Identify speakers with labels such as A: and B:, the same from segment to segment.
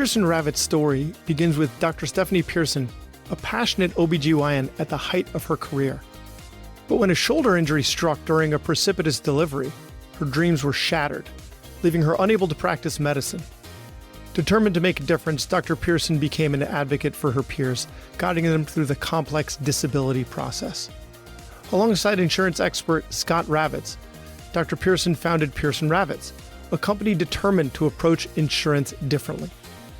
A: Pearson Ravitz's story begins with Dr. Stephanie Pearson, a passionate OBGYN at the height of her career. But when a shoulder injury struck during a precipitous delivery, her dreams were shattered, leaving her unable to practice medicine. Determined to make a difference, Dr. Pearson became an advocate for her peers, guiding them through the complex disability process. Alongside insurance expert Scott Ravitz, Dr. Pearson founded Pearson Ravitz, a company determined to approach insurance differently.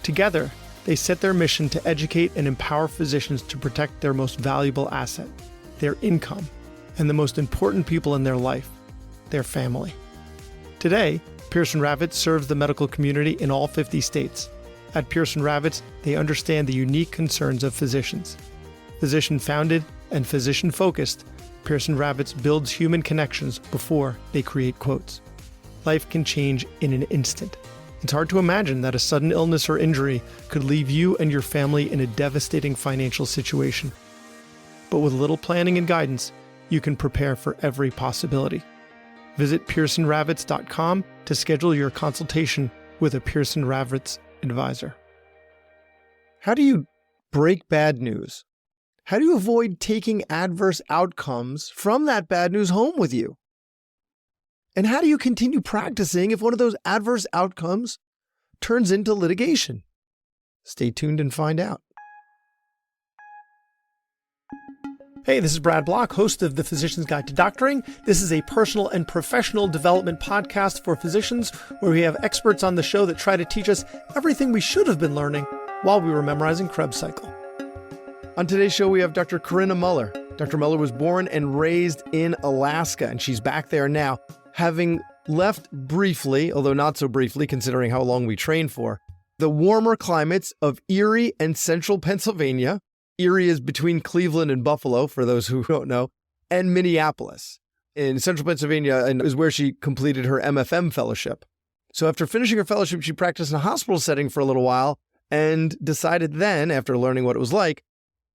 A: Together, they set their mission to educate and empower physicians to protect their most valuable asset, their income, and the most important people in their life, their family. Today, Pearson Ravitz serves the medical community in all 50 states. At Pearson Ravitz, they understand the unique concerns of physicians. Physician-founded and physician-focused, Pearson Ravitz builds human connections before they create quotes. Life can change in an instant. It's hard to imagine that a sudden illness or injury could leave you and your family in a devastating financial situation. But with a little planning and guidance, you can prepare for every possibility. Visit PearsonRavitz.com to schedule your consultation with a Pearson Ravitz advisor. How do you break bad news? How do you avoid taking adverse outcomes from that bad news home with you? And how do you continue practicing if one of those adverse outcomes turns into litigation? Stay tuned and find out. Hey, this is Brad Block, host of The Physician's Guide to Doctoring. This is a personal and professional development podcast for physicians where we have experts on the show that try to teach us everything we should have been learning while we were memorizing Krebs cycle. On today's show, we have Dr. Corinna Muller. Dr. Muller was born and raised in Alaska, and she's back there now, having left briefly, although not so briefly considering how long we trained for, the warmer climates of Erie and central Pennsylvania. Erie is between Cleveland and Buffalo, for those who don't know, and Minneapolis. In central Pennsylvania is where she completed her MFM fellowship. So after finishing her fellowship, she practiced in a hospital setting for a little while and decided then, after learning what it was like,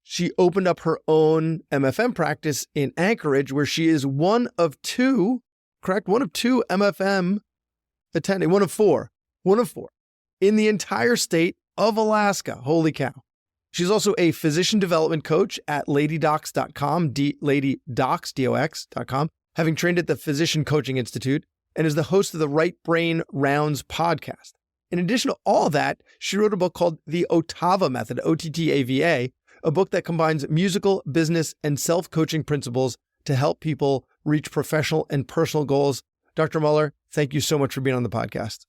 A: she opened up her own MFM practice in Anchorage, where she is one of two MFM attending, one of four in the entire state of Alaska. Holy cow. She's also a physician development coach at ladydocs.com, ladydocs.com, having trained at the Physician Coaching Institute, and is the host of the Right Brain Rounds podcast. In addition to all that, she wrote a book called The Ottava Method, OTTAVA, a book that combines musical, business, and self-coaching principles to help people reach professional and personal goals. Dr. Muller, thank you so much for being on the podcast.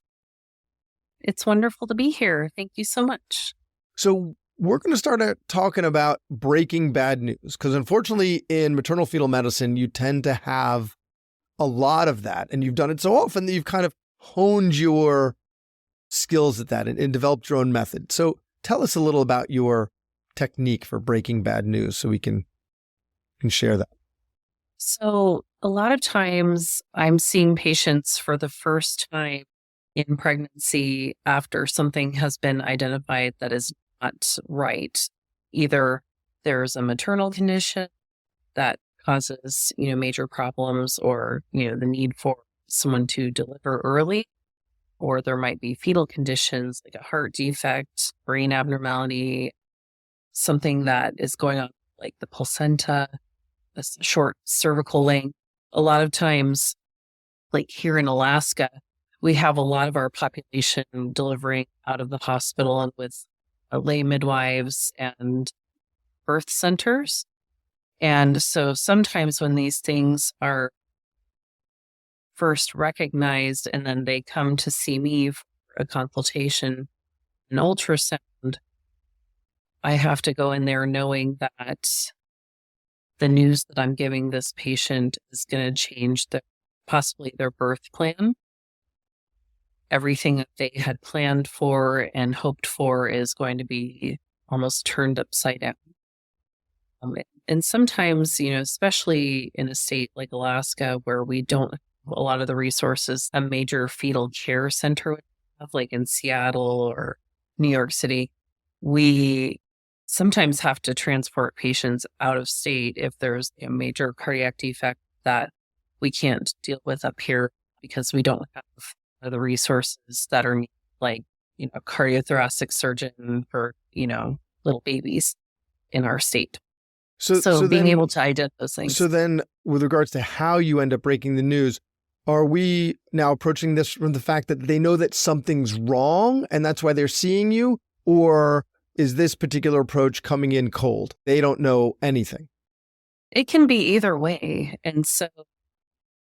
B: It's wonderful to be here. Thank you so much.
A: So we're going to start talking about breaking bad news, because unfortunately in maternal fetal medicine, you tend to have a lot of that. And you've done it so often that you've kind of honed your skills at that and developed your own method. So tell us a little about your technique for breaking bad news so we can share that.
B: So a lot of times I'm seeing patients for the first time in pregnancy after something has been identified that is not right. Either there's a maternal condition that causes, major problems, or, the need for someone to deliver early, or there might be fetal conditions like a heart defect, brain abnormality, something that is going on like the placenta, a short cervical length. A lot of times, like here in Alaska, we have a lot of our population delivering out of the hospital and with lay midwives and birth centers. And so sometimes when these things are first recognized and then they come to see me for a consultation, an ultrasound, I have to go in there knowing that the news that I'm giving this patient is going to change possibly their birth plan. Everything that they had planned for and hoped for is going to be almost turned upside down. And sometimes, especially in a state like Alaska where we don't have a lot of the resources a major fetal care center would have, like in Seattle or New York City, we sometimes have to transport patients out of state if there's a major cardiac defect that we can't deal with up here because we don't have the resources that are needed, like, cardiothoracic surgeon for, little babies in our state.
A: So
B: being
A: then,
B: able to identify those things.
A: So then with regards to how you end up breaking the news, are we now approaching this from the fact that they know that something's wrong and that's why they're seeing you? Or is this particular approach coming in cold? They don't know anything.
B: It can be either way. And so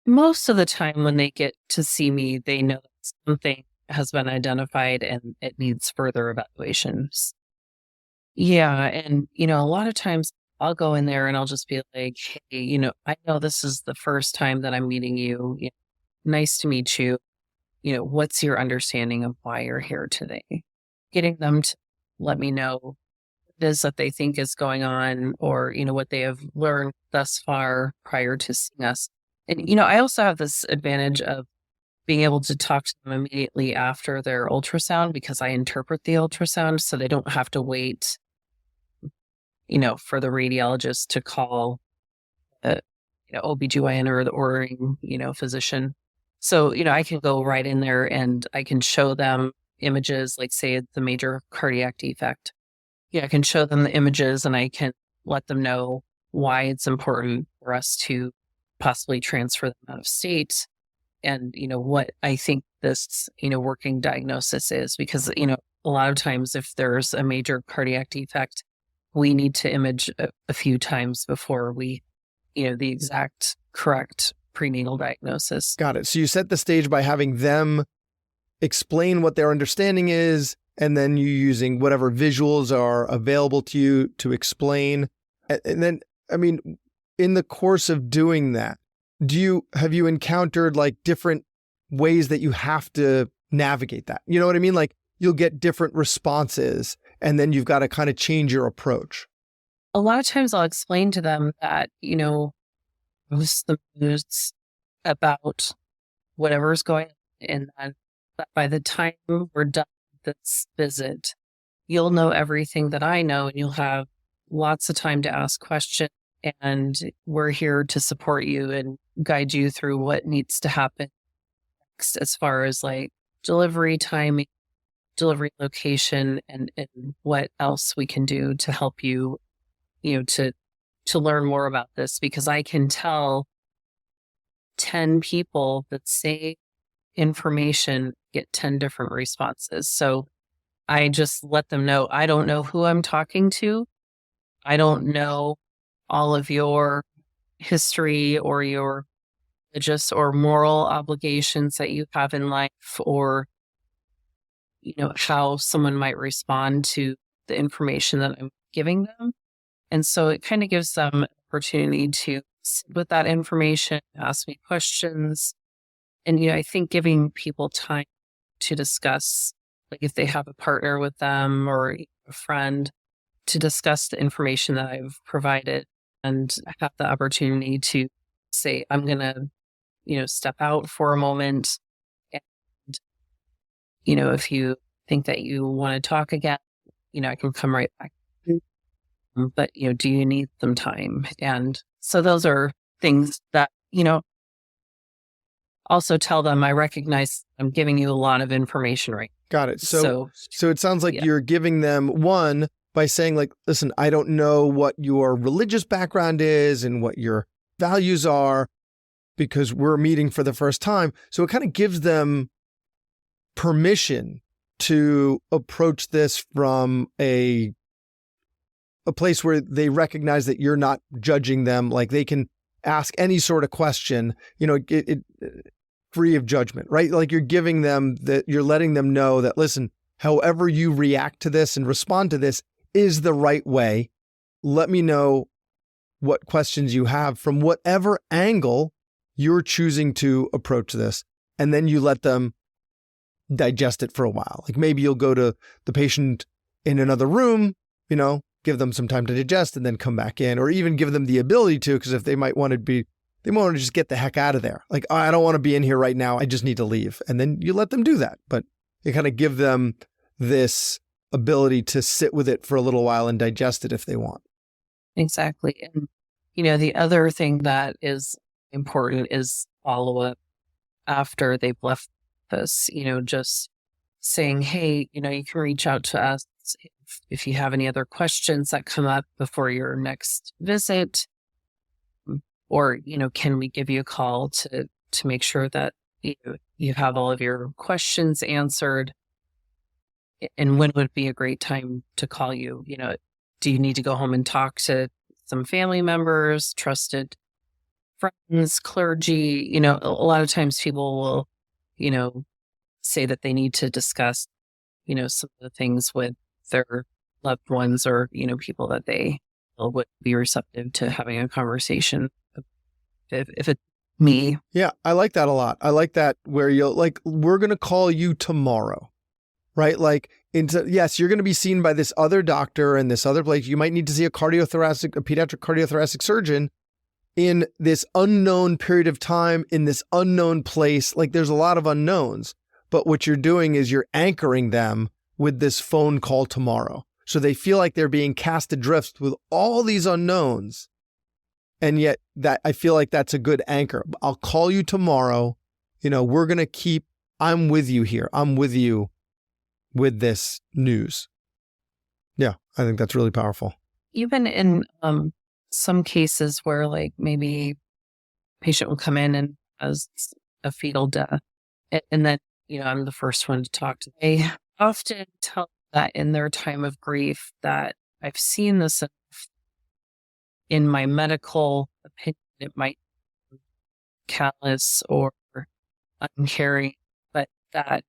B: most of the time when they get to see me, they know that something has been identified and it needs further evaluations. Yeah. And, a lot of times I'll go in there and I'll just be like, hey, I know this is the first time that I'm meeting you. Nice to meet you. What's your understanding of why you're here today? Getting them to let me know what it is that they think is going on or, what they have learned thus far prior to seeing us. And, I also have this advantage of being able to talk to them immediately after their ultrasound because I interpret the ultrasound so they don't have to wait, for the radiologist to call OBGYN or the ordering, physician. So, I can go right in there and I can show them images, like say it's a major cardiac defect. I can show them the images and I can let them know why it's important for us to possibly transfer them out of state and, what I think this, working diagnosis is. Because, a lot of times if there's a major cardiac defect, we need to image a few times before we, the exact correct prenatal diagnosis.
A: Got it. So you set the stage by having them explain what their understanding is, and then you using whatever visuals are available to you to explain. And then, in the course of doing that, have you encountered like different ways that you have to navigate that? You know what I mean? Like you'll get different responses and then you've got to kind of change your approach.
B: A lot of times I'll explain to them that, most of the news about whatever's going on, and that by the time we're done with this visit, you'll know everything that I know and you'll have lots of time to ask questions. And we're here to support you and guide you through what needs to happen next as far as like delivery timing, delivery location, and what else we can do to help you, to learn more about this, because I can tell 10 people that say information get 10 different responses. So I just let them know, I don't know who I'm talking to. I don't know all of your history or your religious or moral obligations that you have in life, or, how someone might respond to the information that I'm giving them. And so it kind of gives them an opportunity to sit with that information, ask me questions. And, I think giving people time to discuss, like if they have a partner with them or a friend, to discuss the information that I've provided and have the opportunity to say, I'm going to, step out for a moment. And, if you think that you want to talk again, I can come right back. But, do you need some time? And so those are things that, also tell them I recognize I'm giving you a lot of information right now.
A: Got it. So it sounds like you're giving them one by saying like, listen, I don't know what your religious background is and what your values are because we're meeting for the first time. So it kind of gives them permission to approach this from a place where they recognize that you're not judging them. Like they can ask any sort of question, free of judgment, right? Like you're giving them that, you're letting them know that, listen, however you react to this and respond to this is the right way. Let me know what questions you have from whatever angle you're choosing to approach this. And then you let them digest it for a while. Like maybe you'll go to the patient in another room, give them some time to digest and then come back in, or even give them the ability to, because if they might want to just get the heck out of there. Like, oh, I don't want to be in here right now. I just need to leave. And then you let them do that. But you kind of give them this ability to sit with it for a little while and digest it if they want.
B: Exactly. And, the other thing that is important is follow-up after they've left us, just saying, hey, you can reach out to us if you have any other questions that come up before your next visit, or, can we give you a call to make sure that you have all of your questions answered? And when would be a great time to call you? Do you need to go home and talk to some family members, trusted friends, clergy? A lot of times people will, say that they need to discuss, some of the things with their loved ones, or, people that they would be receptive to having a conversation. If it's me.
A: Yeah, I like that a lot. I like that where we're going to call you tomorrow, right? Yes, you're going to be seen by this other doctor and this other place. You might need to see a pediatric cardiothoracic surgeon in this unknown period of time, in this unknown place. There's a lot of unknowns, but what you're doing is you're anchoring them with this phone call tomorrow. So they feel like they're being cast adrift with all these unknowns. And yet I feel like that's a good anchor. I'll call you tomorrow. We're going to I'm with you here. I'm with you with this news. Yeah, I think that's really powerful.
B: Even in some cases where maybe a patient will come in and has a fetal death, and then, I'm the first one to talk to. They often tell that in their time of grief that I've seen this in my medical opinion. It might be callous or uncaring, but that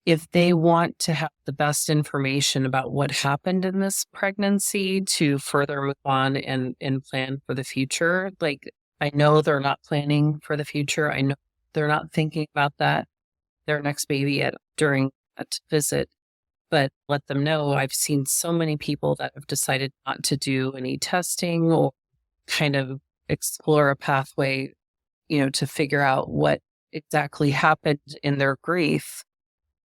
B: if they want to have the best information about what happened in this pregnancy to further move on and plan for the future, I know they're not planning for the future. I know they're not thinking about their next baby during that visit, but let them know I've seen so many people that have decided not to do any testing or kind of explore a pathway, to figure out what exactly happened in their grief,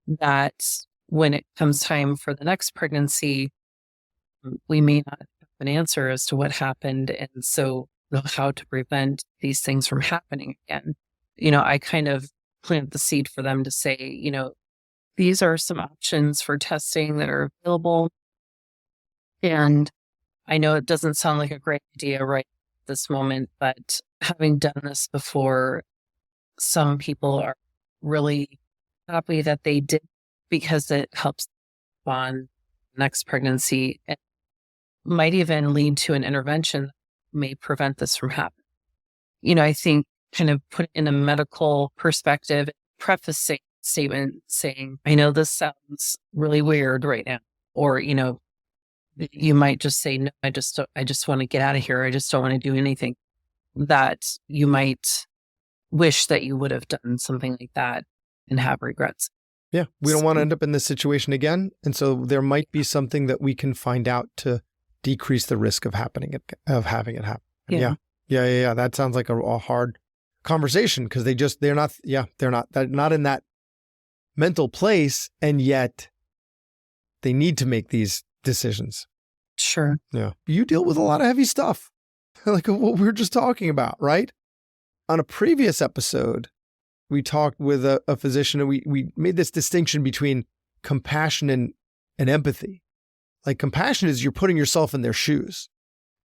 B: that when it comes time for the next pregnancy, we may not have an answer as to what happened. And so know how to prevent these things from happening again. I kind of plant the seed for them to say, these are some options for testing that are available. And I know it doesn't sound like a great idea right at this moment, but having done this before, some people are really happy that they did, because it helps on next pregnancy and might even lead to an intervention that may prevent this from happening. I think kind of put it in a medical perspective, prefacing statement saying, I know this sounds really weird right now. Or, you might just say, no, I just want to get out of here. I just don't want to do anything. That you might wish that you would have done something like that and have regrets.
A: Yeah, we don't want to end up in this situation again. And so there might be something that we can find out to decrease the risk of having it happen. Yeah. That sounds like a hard conversation, because they're not in that mental place, and yet they need to make these decisions.
B: Sure.
A: Yeah. You deal with a lot of heavy stuff, like what we were just talking about, right? On a previous episode, we talked with a physician, and we made this distinction between compassion and empathy. Like, compassion is you're putting yourself in their shoes.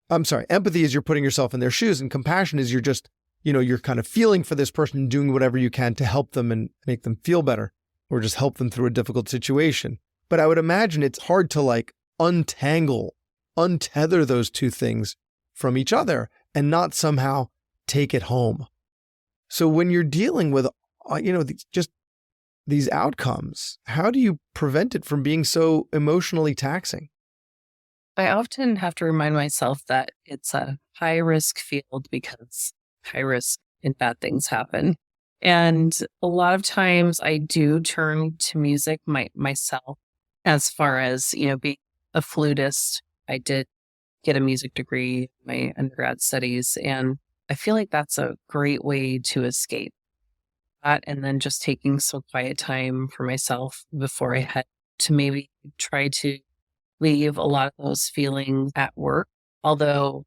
A: I'm sorry, empathy is you're putting yourself in their shoes, and compassion is you're just, you're kind of feeling for this person and doing whatever you can to help them and make them feel better, or just help them through a difficult situation. But I would imagine it's hard to untether those two things from each other and not somehow take it home. So when you're dealing with, just these outcomes, how do you prevent it from being so emotionally taxing?
B: I often have to remind myself that it's a high risk field, because high risk and bad things happen. And a lot of times I do turn to music myself, as far as, being a flutist. I did get a music degree in my undergrad studies, and I feel like that's a great way to escape that, and then just taking some quiet time for myself before I head to maybe try to leave a lot of those feelings at work, although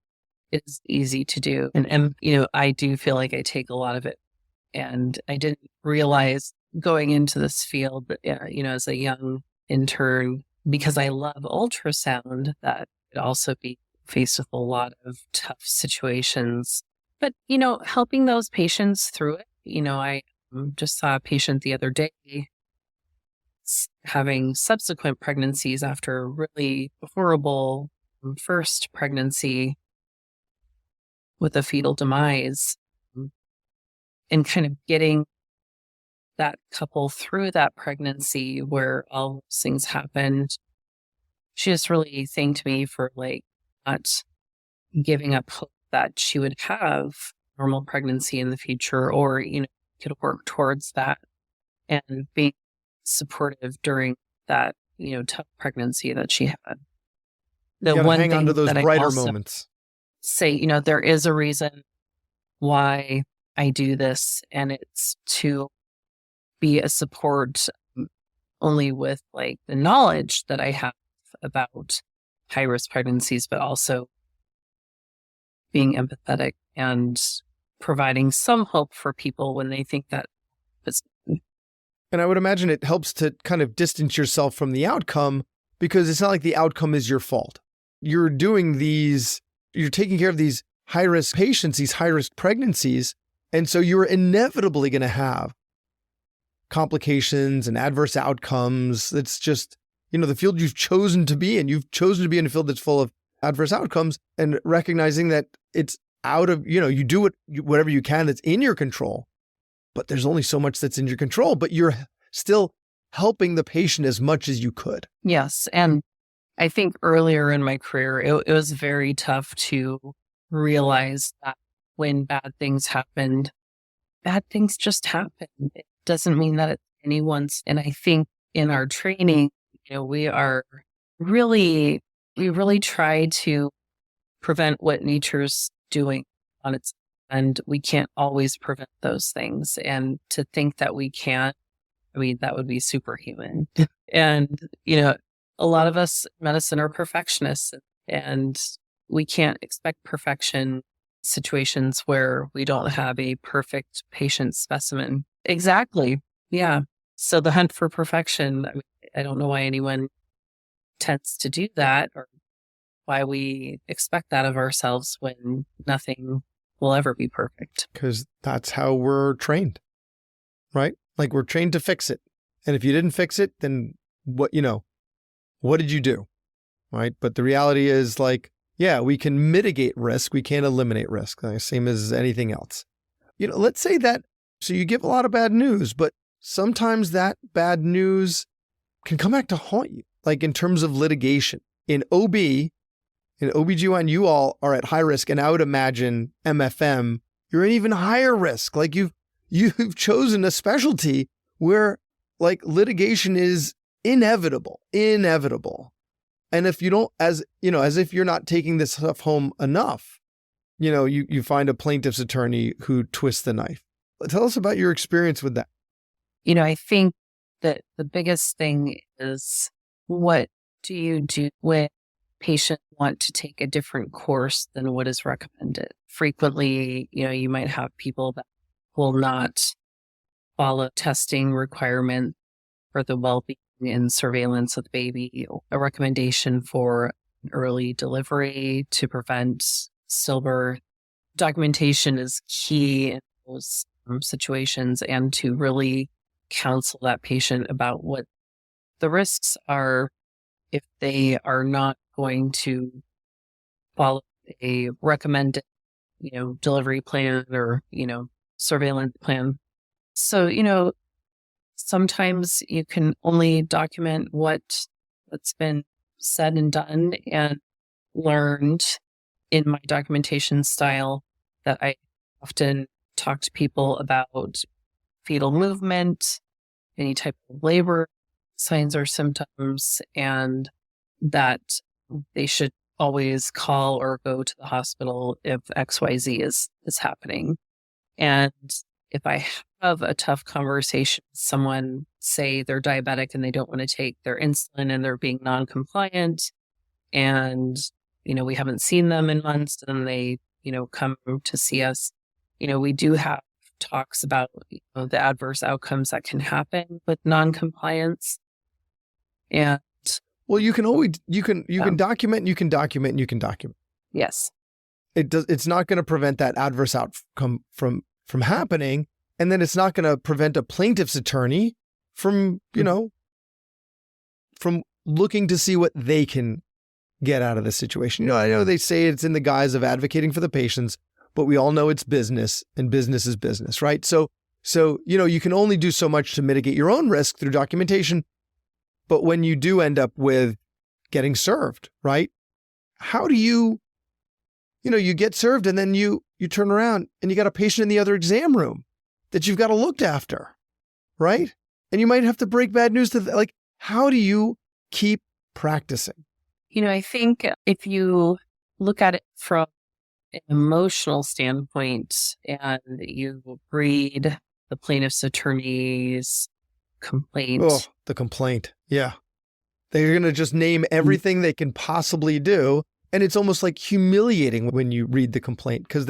B: it's easy to do. And I do feel like I take a lot of it, and I didn't realize going into this field, as a young intern, because I love ultrasound, that could also be faced with a lot of tough situations. But, helping those patients through it, I just saw a patient the other day having subsequent pregnancies after a really horrible first pregnancy with a fetal demise, and kind of getting that couple through that pregnancy where all those things happened. She just really thanked me for not giving up hope that she would have normal pregnancy in the future, or, could work towards that, and being supportive during that, tough pregnancy that she had. The
A: You gotta
B: one
A: hang on
B: thing
A: to those
B: that I
A: brighter
B: also
A: moments.
B: say, there is a reason why I do this, and it's to be a support, only with the knowledge that I have about high risk pregnancies, but also being empathetic and providing some hope for people when they think that it's.
A: And I would imagine it helps to kind of distance yourself from the outcome, because it's not like the outcome is your fault. You're taking care of these high-risk patients, these high-risk pregnancies, and so you're inevitably going to have complications and adverse outcomes. It's just, the field you've chosen to be in. You've chosen to be in a field that's full of adverse outcomes, and recognizing that it's out of, you do whatever you can that's in your control, but there's only so much that's in your control, but you're still helping the patient as much as you could.
B: Yes. And I think earlier in my career, it was very tough to realize that when bad things happened, bad things just happen. It doesn't mean that it's anyone's. And I think in our training, we really try to prevent what nature's doing on its own, and we can't always prevent those things. And to think that we can't, that would be superhuman. And, a lot of us in medicine are perfectionists, and we can't expect perfection situations where we don't have a perfect patient specimen. Exactly. Yeah. So the hunt for perfection, I don't know why anyone tends to do that, or why we expect that of ourselves when nothing will ever be perfect.
A: Because that's how we're trained, right? We're trained to fix it. And if you didn't fix it, then what did you do? Right? But the reality is we can mitigate risk. We can't eliminate risk. Same as anything else. Let's say that, so you give a lot of bad news, but sometimes that bad news can come back to haunt you. In terms of litigation. In OBGYN, you all are at high risk. And I would imagine MFM, you're an even higher risk. You've chosen a specialty where litigation is inevitable. And if you don't, as if you're not taking this stuff home enough, you find a plaintiff's attorney who twists the knife. Tell us about your experience with that.
B: I think that the biggest thing is, what do you do when patients want to take a different course than what is recommended? Frequently, you might have people that will not follow testing requirements for the well-being and surveillance of the baby, a recommendation for early delivery to prevent stillbirth. Documentation is key in those situations, and to really counsel that patient about what the risks are if they are not going to follow a recommended, delivery plan or, surveillance plan. So, sometimes you can only document what's been said and done, and learned in my documentation style that I often talk to people about fetal movement, any type of labor signs or symptoms, and that they should always call or go to the hospital if XYZ is happening. And if I have a tough conversation with someone, say they're diabetic and they don't want to take their insulin and they're being non-compliant, and, we haven't seen them in months, and they, come to see us, we do have talks about the adverse outcomes that can happen with noncompliance. And
A: well, you can document, and you can document, and you can document.
B: yes,
A: It's not going to prevent that adverse outcome from happening, and then it's not going to prevent a plaintiff's attorney from from looking to see what they can get out of the situation. I know they say it's in the guise of advocating for the patients, but we all know it's business, and business is business, right? So you can only do so much to mitigate your own risk through documentation. But when you do end up with getting served, right? How do you get served, and then you turn around and you got a patient in the other exam room that you've got to look after, right? And you might have to break bad news to how do you keep practicing?
B: I think if you look at it from an emotional standpoint and you read the plaintiff's attorney's complaint.
A: Oh, the complaint. Yeah. They're going to just name everything they can possibly do. And it's almost like humiliating when you read the complaint, because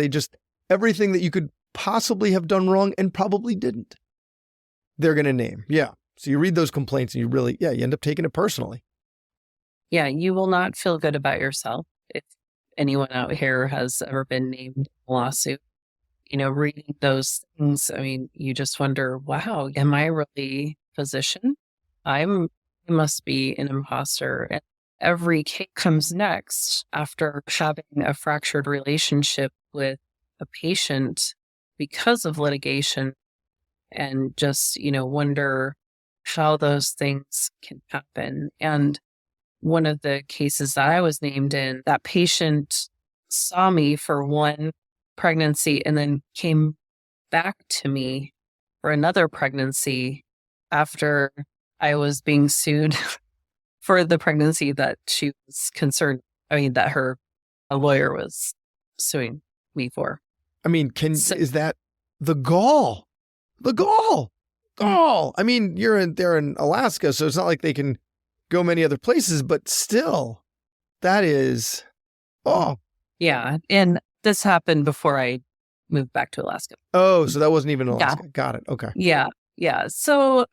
A: everything that you could possibly have done wrong and probably didn't, they're going to name. Yeah. So you read those complaints and you end up taking it personally.
B: Yeah. You will not feel good about yourself if anyone out here has ever been named in a lawsuit. Reading those things, you just wonder, wow, am I really a physician? I must be an imposter. And every case comes next after having a fractured relationship with a patient because of litigation, and just, wonder how those things can happen. And one of the cases that I was named in, that patient saw me for one pregnancy and then came back to me for another pregnancy after I was being sued for the pregnancy that she was concerned, that a lawyer was suing me for.
A: Is that the gall? The gall. They're in Alaska, so it's not like they can go many other places, but still, that is,
B: Yeah. And this happened before I moved back to Alaska.
A: Oh, so that wasn't even Alaska.
B: Yeah.
A: Got it. Okay.
B: Yeah. Yeah. So,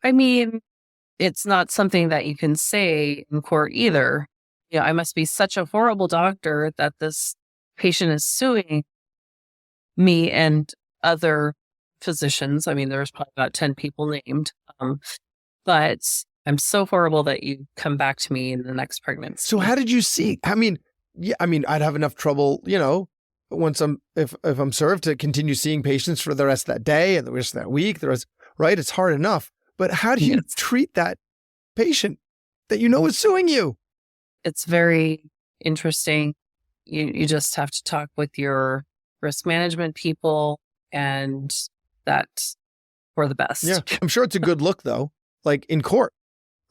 B: it's not something that you can say in court either. I must be such a horrible doctor that this patient is suing me and other physicians. There's probably about 10 people named. But I'm so horrible that you come back to me in the next pregnancy.
A: So how did you see? I'd have enough trouble, once if I'm served, to continue seeing patients for the rest of that day and the rest of that week. Right? It's hard enough. But how do you treat that patient that is suing you?
B: It's very interesting. You just have to talk with your risk management people, and that's for the best.
A: Yeah, I'm sure it's a good look though. Like in court,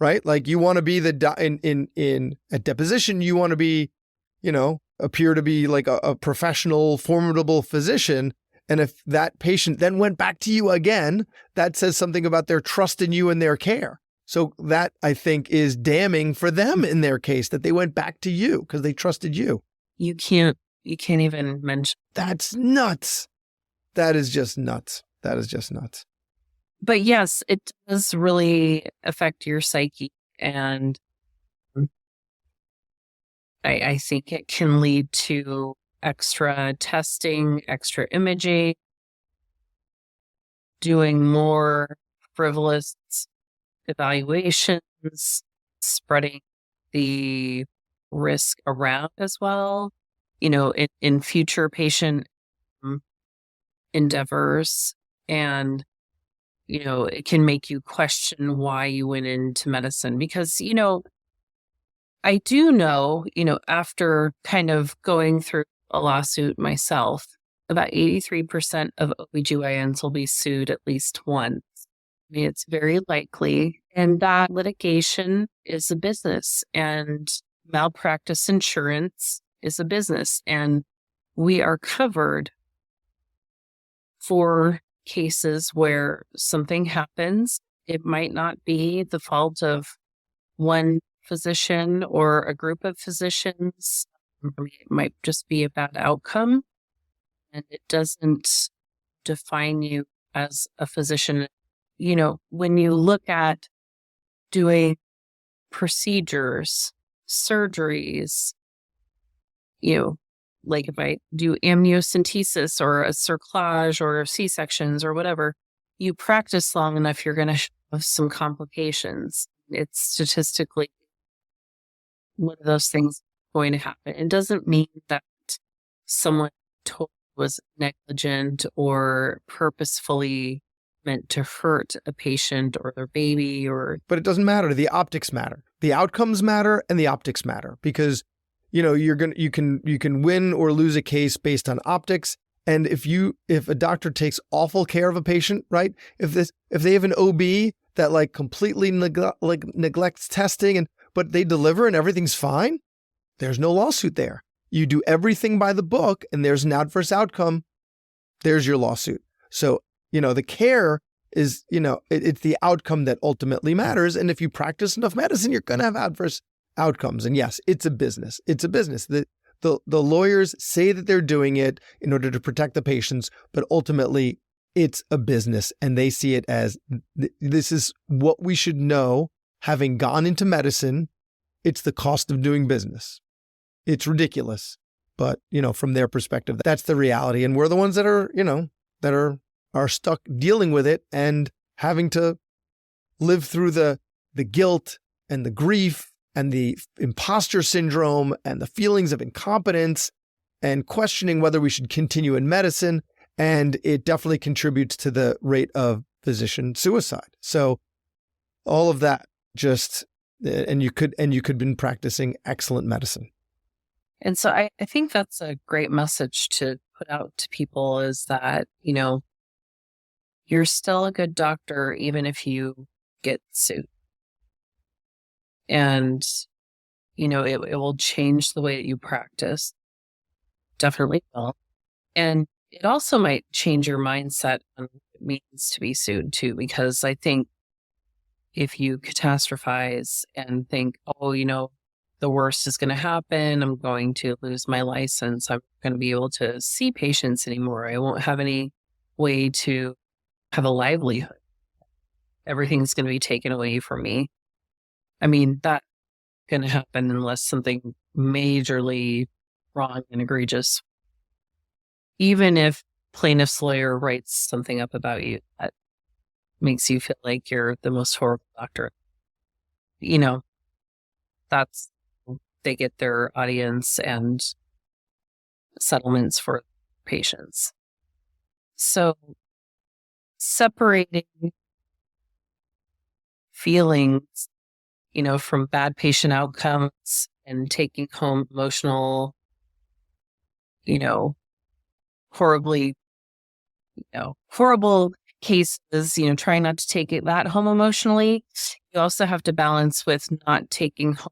A: right? Like you want to be in a deposition, you want to be, appear to be like a professional, formidable physician. And if that patient then went back to you again, that says something about their trust in you and their care. So that, I think, is damning for them in their case, that they went back to you because they trusted you.
B: You can't even mention.
A: That's nuts. That is just nuts.
B: But yes, it does really affect your psyche. And I think it can lead to extra testing, extra imaging, doing more frivolous evaluations, spreading the risk around as well, in future patient endeavors. And, it can make you question why you went into medicine, because, I do know, after kind of going through a lawsuit myself, about 83% of OBGYNs will be sued at least once. It's very likely. And that litigation is a business, and malpractice insurance is a business. And we are covered for cases where something happens. It might not be the fault of one physician or a group of physicians. It might just be a bad outcome, and it doesn't define you as a physician, when you look at doing procedures, surgeries, like if I do amniocentesis or a cerclage or C-sections or whatever, you practice long enough, you're going to have some complications. It's statistically one of those things going to happen. It doesn't mean that someone was negligent or purposefully meant to hurt a patient or their baby
A: But it doesn't matter. The optics matter. The outcomes matter and the optics matter because you can win or lose a case based on optics. And if a doctor takes awful care of a patient, right? If they have an OB that completely neglects testing but they deliver and everything's fine, there's no lawsuit there. You do everything by the book and there's an adverse outcome, there's your lawsuit. So, the care is, it's the outcome that ultimately matters. And if you practice enough medicine, you're going to have adverse outcomes. And yes, it's a business. It's a business. The lawyers say that they're doing it in order to protect the patients, but ultimately it's a business and they see it as this is what we should know. Having gone into medicine, it's the cost of doing business. It's ridiculous, but from their perspective, that's the reality. And we're the ones that are stuck dealing with it and having to live through the guilt and the grief and the imposter syndrome and the feelings of incompetence and questioning whether we should continue in medicine. And it definitely contributes to the rate of physician suicide. So all of that and you could been practicing excellent medicine.
B: And so I think that's a great message to put out to people is that, you're still a good doctor, even if you get sued. And, it will change the way that you practice. Definitely will. And it also might change your mindset on what it means to be sued too, because I think if you catastrophize and think, the worst is going to happen, I'm going to lose my license, I'm not going to be able to see patients anymore, I won't have any way to have a livelihood, everything's going to be taken away from me. I mean, that's going to happen unless something majorly wrong and egregious. Even if plaintiff's lawyer writes something up about you that makes you feel like you're the most horrible doctor, that's, they get their audience and settlements for patients. So separating feelings, from bad patient outcomes and taking home emotional, horrible cases, trying not to take that home emotionally. You also have to balance with not taking home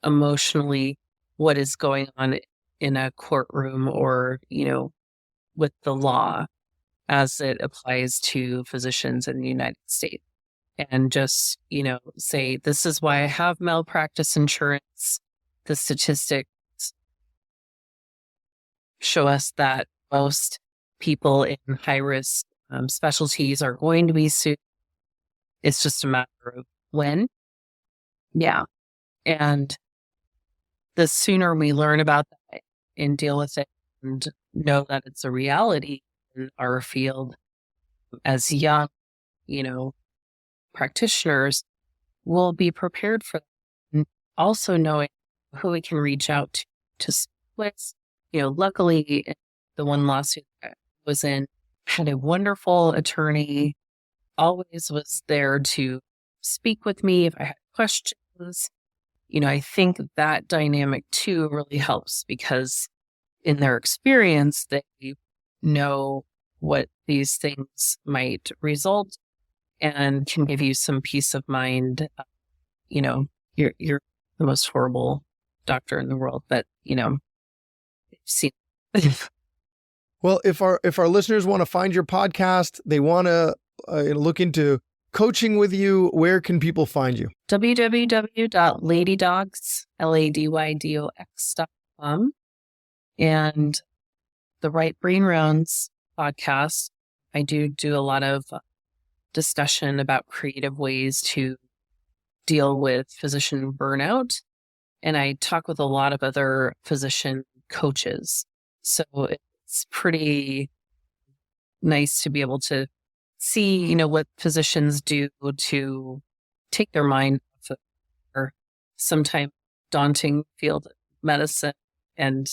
B: emotionally what is going on in a courtroom or, with the law as it applies to physicians in the United States. And just, say, this is why I have malpractice insurance. The statistics show us that most people in high-risk specialties are going to be sued. It's just a matter of when. Yeah. And the sooner we learn about that and deal with it and know that it's a reality in our field as young, practitioners, we'll be prepared for that. And also knowing who we can reach out to speak with. Luckily, the one lawsuit I was in had a wonderful attorney, always was there to speak with me if I had questions. I think that dynamic too really helps because in their experience, they know what these things might result and can give you some peace of mind. You're the most horrible doctor in the world, but see.
A: Well, if our listeners want to find your podcast, they want to look into coaching with you, where can people find you?
B: www.ladydogs.com and the Right Brain Rounds podcast I do a lot of discussion about creative ways to deal with physician burnout. And I talk with a lot of other physician coaches. So it's pretty nice to be able to see, what physicians do to take their mind off of our sometimes daunting field of medicine and,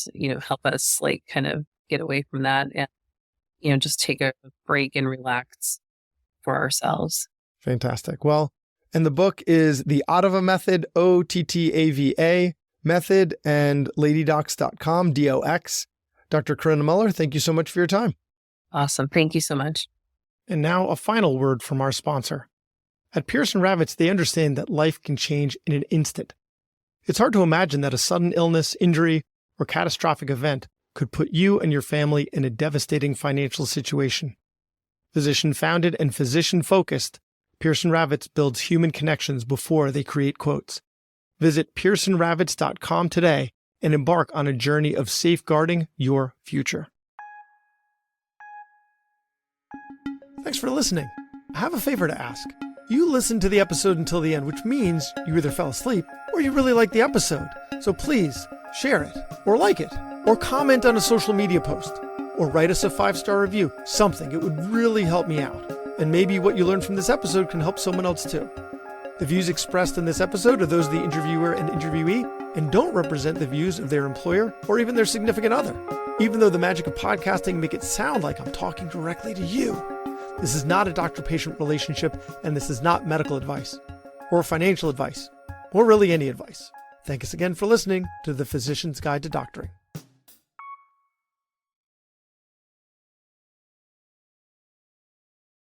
B: help us kind of get away from that and, just take a break and relax for ourselves.
A: Fantastic. Well, and the book is The Ottava Method, OTTAVA Method, and ladydocs.com, DOX. Dr. Corinna Muller, thank you so much for your time.
B: Awesome. Thank you so much.
A: And now a final word from our sponsor. At Pearson Ravitz, they understand that life can change in an instant. It's hard to imagine that a sudden illness, injury, or catastrophic event could put you and your family in a devastating financial situation. Physician-founded and physician-focused, Pearson Ravitz builds human connections before they create quotes. Visit pearsonravitz.com today and embark on a journey of safeguarding your future. Thanks for listening. I have a favor to ask. You listened to the episode until the end, which means you either fell asleep or you really liked the episode. So please share it or like it or comment on a social media post or write us a 5-star review. Something. It would really help me out. And maybe what you learned from this episode can help someone else too. The views expressed in this episode are those of the interviewer and interviewee and don't represent the views of their employer or even their significant other. Even though the magic of podcasting make it sound like I'm talking directly to you. This is not a doctor-patient relationship, and this is not medical advice, or financial advice, or really any advice. Thank us again for listening to The Physician's Guide to Doctoring.